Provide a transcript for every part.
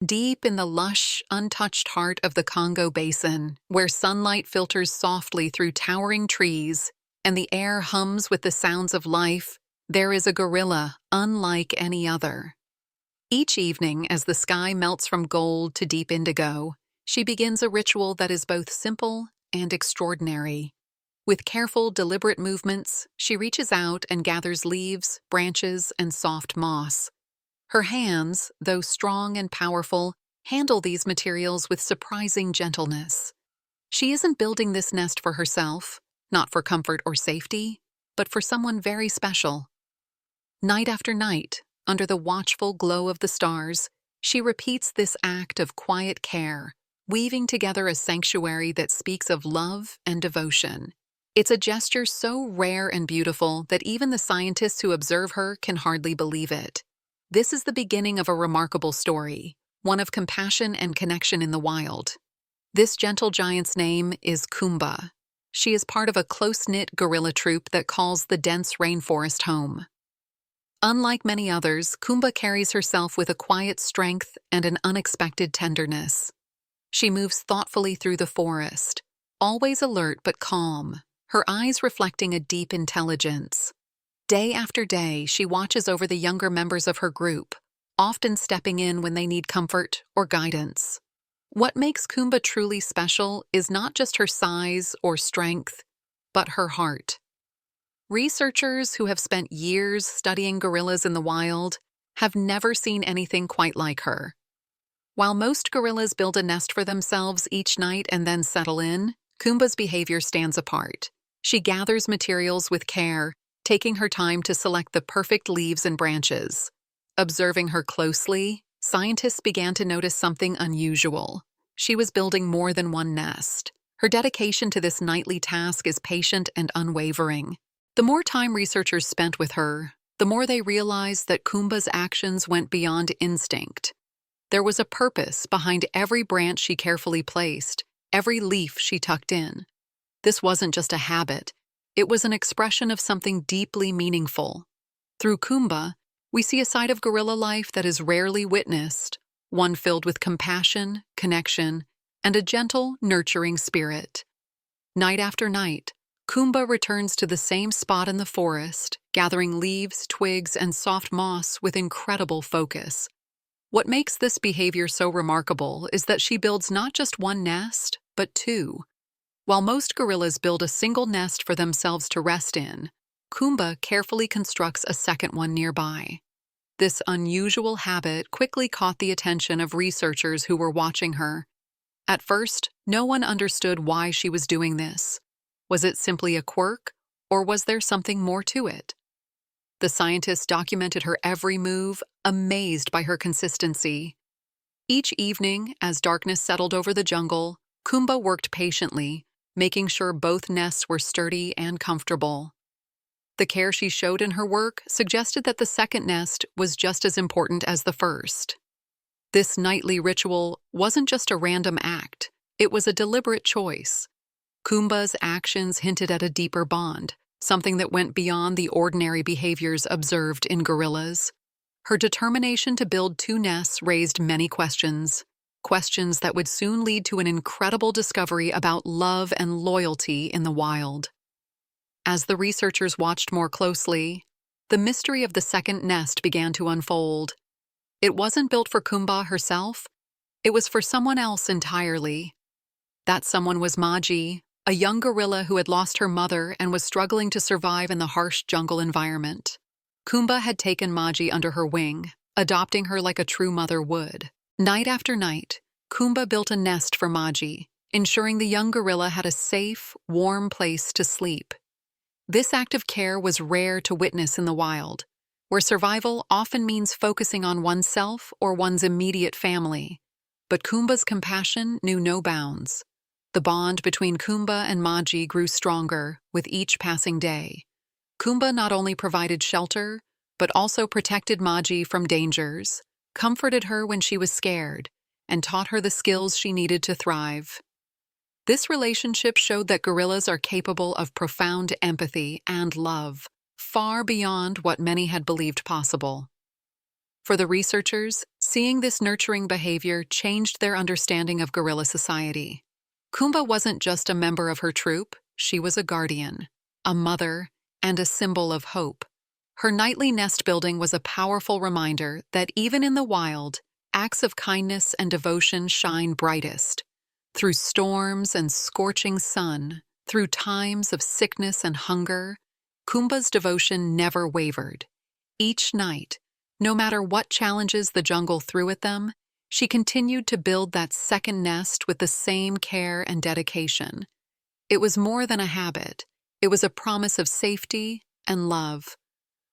Deep in the lush, untouched heart of the Congo Basin, where sunlight filters softly through towering trees and the air hums with the sounds of life, there is a gorilla unlike any other. Each evening, as the sky melts from gold to deep indigo, she begins a ritual that is both simple and extraordinary. With careful, deliberate movements, she reaches out and gathers leaves, branches, and soft moss. Her hands, though strong and powerful, handle these materials with surprising gentleness. She isn't building this nest for herself, not for comfort or safety, but for someone very special. Night after night, under the watchful glow of the stars, she repeats this act of quiet care, weaving together a sanctuary that speaks of love and devotion. It's a gesture so rare and beautiful that even the scientists who observe her can hardly believe it. This is the beginning of a remarkable story, one of compassion and connection in the wild. This gentle giant's name is Kumba. She is part of a close-knit gorilla troop that calls the dense rainforest home. Unlike many others, Kumba carries herself with a quiet strength and an unexpected tenderness. She moves thoughtfully through the forest, always alert but calm, her eyes reflecting a deep intelligence. Day after day, she watches over the younger members of her group, often stepping in when they need comfort or guidance. What makes Kumba truly special is not just her size or strength, but her heart. Researchers who have spent years studying gorillas in the wild have never seen anything quite like her. While most gorillas build a nest for themselves each night and then settle in, Kumba's behavior stands apart. She gathers materials with care, taking her time to select the perfect leaves and branches. Observing her closely, scientists began to notice something unusual. She was building more than one nest. Her dedication to this nightly task is patient and unwavering. The more time researchers spent with her, the more they realized that Kumba's actions went beyond instinct. There was a purpose behind every branch she carefully placed, every leaf she tucked in. This wasn't just a habit. It was an expression of something deeply meaningful. Through Kumba, we see a side of gorilla life that is rarely witnessed, one filled with compassion, connection, and a gentle, nurturing spirit. Night after night, Kumba returns to the same spot in the forest, gathering leaves, twigs, and soft moss with incredible focus. What makes this behavior so remarkable is that she builds not just one nest, but two. While most gorillas build a single nest for themselves to rest in, Kumba carefully constructs a second one nearby. This unusual habit quickly caught the attention of researchers who were watching her. At first, no one understood why she was doing this. Was it simply a quirk, or was there something more to it? The scientists documented her every move, amazed by her consistency. Each evening, as darkness settled over the jungle, Kumba worked patiently, making sure both nests were sturdy and comfortable. The care she showed in her work suggested that the second nest was just as important as the first. This nightly ritual wasn't just a random act, it was a deliberate choice. Kumba's actions hinted at a deeper bond, something that went beyond the ordinary behaviors observed in gorillas. Her determination to build two nests raised many questions that would soon lead to an incredible discovery about love and loyalty in the wild. As the researchers watched more closely, the mystery of the second nest began to unfold. It wasn't built for Kumba herself, it was for someone else entirely. That someone was Maji, a young gorilla who had lost her mother and was struggling to survive in the harsh jungle environment. Kumba had taken Maji under her wing, adopting her like a true mother would. Night after night, Kumba built a nest for Maji, ensuring the young gorilla had a safe, warm place to sleep. This act of care was rare to witness in the wild, where survival often means focusing on oneself or one's immediate family. But Kumba's compassion knew no bounds. The bond between Kumba and Maji grew stronger with each passing day. Kumba not only provided shelter, but also protected Maji from dangers, comforted her when she was scared, and taught her the skills she needed to thrive. This relationship showed that gorillas are capable of profound empathy and love, far beyond what many had believed possible. For the researchers, seeing this nurturing behavior changed their understanding of gorilla society. Kumba wasn't just a member of her troop, she was a guardian, a mother, and a symbol of hope. Her nightly nest building was a powerful reminder that even in the wild, acts of kindness and devotion shine brightest. Through storms and scorching sun, through times of sickness and hunger, Kumba's devotion never wavered. Each night, no matter what challenges the jungle threw at them, she continued to build that second nest with the same care and dedication. It was more than a habit. It was a promise of safety and love.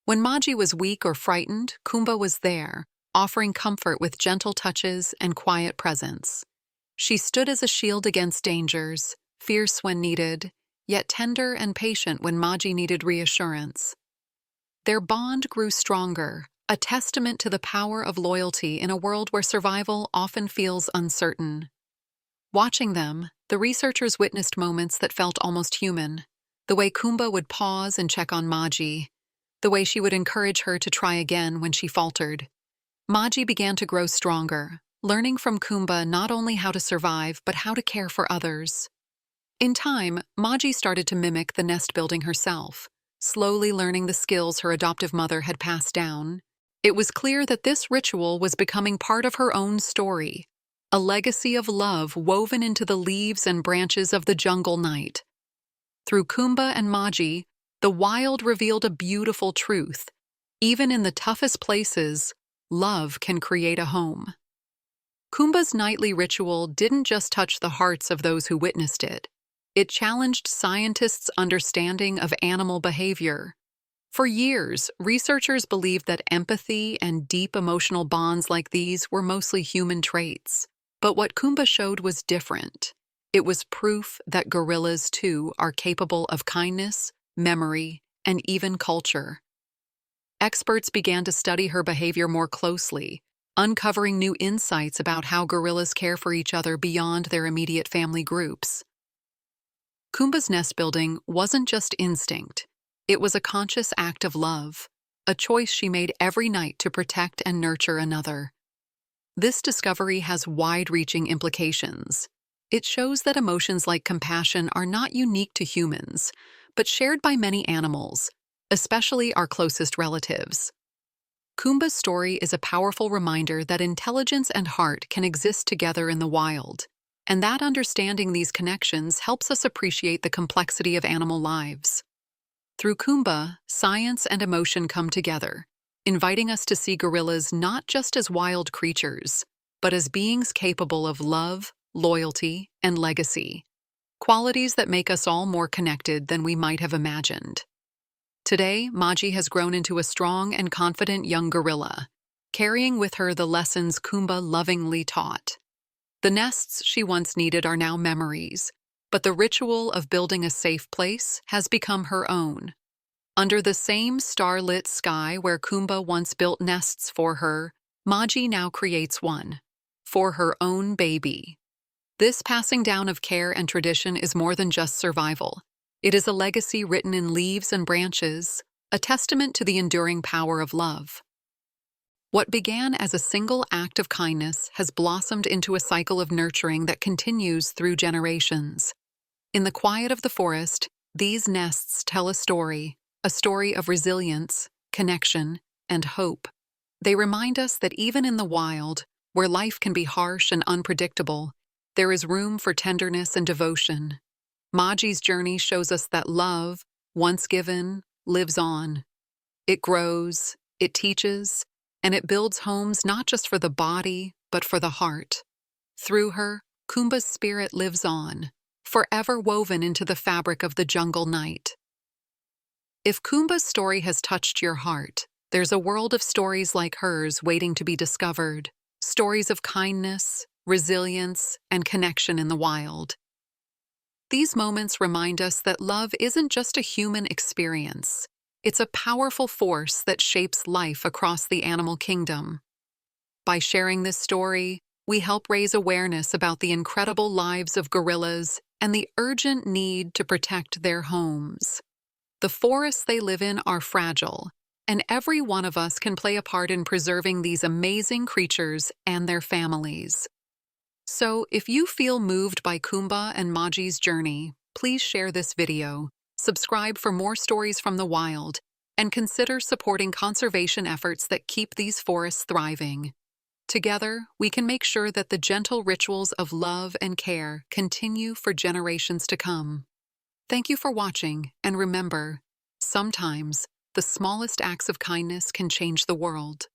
When Maji was weak or frightened, Kumba was there, offering comfort with gentle touches and quiet presence. She stood as a shield against dangers, fierce when needed, yet tender and patient when Maji needed reassurance. Their bond grew stronger, a testament to the power of loyalty in a world where survival often feels uncertain. Watching them, the researchers witnessed moments that felt almost human. The way Kumba would pause and check on Maji, the way she would encourage her to try again when she faltered. Maji began to grow stronger, learning from Kumba not only how to survive but how to care for others. In time, Maji started to mimic the nest building herself, slowly learning the skills her adoptive mother had passed down. It was clear that this ritual was becoming part of her own story, a legacy of love woven into the leaves and branches of the jungle night. Through Kumba and Maji, the wild revealed a beautiful truth. Even in the toughest places, love can create a home. Kumba's nightly ritual didn't just touch the hearts of those who witnessed it. It challenged scientists' understanding of animal behavior. For years, researchers believed that empathy and deep emotional bonds like these were mostly human traits. But what Kumba showed was different. It was proof that gorillas, too, are capable of kindness, memory, and even culture. Experts began to study her behavior more closely, uncovering new insights about how gorillas care for each other beyond their immediate family groups. Kumba's nest building wasn't just instinct. It was a conscious act of love, a choice she made every night to protect and nurture another. This discovery has wide-reaching implications. It shows that emotions like compassion are not unique to humans, but shared by many animals, especially our closest relatives. Kumba's story is a powerful reminder that intelligence and heart can exist together in the wild, and that understanding these connections helps us appreciate the complexity of animal lives. Through Kumba, science and emotion come together, inviting us to see gorillas not just as wild creatures, but as beings capable of love, loyalty, and legacy, qualities that make us all more connected than we might have imagined. Today, Maji has grown into a strong and confident young gorilla, carrying with her the lessons Kumba lovingly taught. The nests she once needed are now memories, but the ritual of building a safe place has become her own. Under the same starlit sky where Kumba once built nests for her, Maji now creates one, for her own baby. This passing down of care and tradition is more than just survival. It is a legacy written in leaves and branches, a testament to the enduring power of love. What began as a single act of kindness has blossomed into a cycle of nurturing that continues through generations. In the quiet of the forest, these nests tell a story of resilience, connection, and hope. They remind us that even in the wild, where life can be harsh and unpredictable, there is room for tenderness and devotion. Maji's journey shows us that love, once given, lives on. It grows, it teaches, and it builds homes not just for the body, but for the heart. Through her, Kumba's spirit lives on, forever woven into the fabric of the jungle night. If Kumba's story has touched your heart, there's a world of stories like hers waiting to be discovered, stories of kindness, resilience, and connection in the wild. These moments remind us that love isn't just a human experience. It's a powerful force that shapes life across the animal kingdom. By sharing this story, we help raise awareness about the incredible lives of gorillas and the urgent need to protect their homes. The forests they live in are fragile, and every one of us can play a part in preserving these amazing creatures and their families. So, if you feel moved by Kumba and Maji's journey, please share this video, subscribe for more stories from the wild, and consider supporting conservation efforts that keep these forests thriving. Together, we can make sure that the gentle rituals of love and care continue for generations to come. Thank you for watching, and remember, sometimes the smallest acts of kindness can change the world.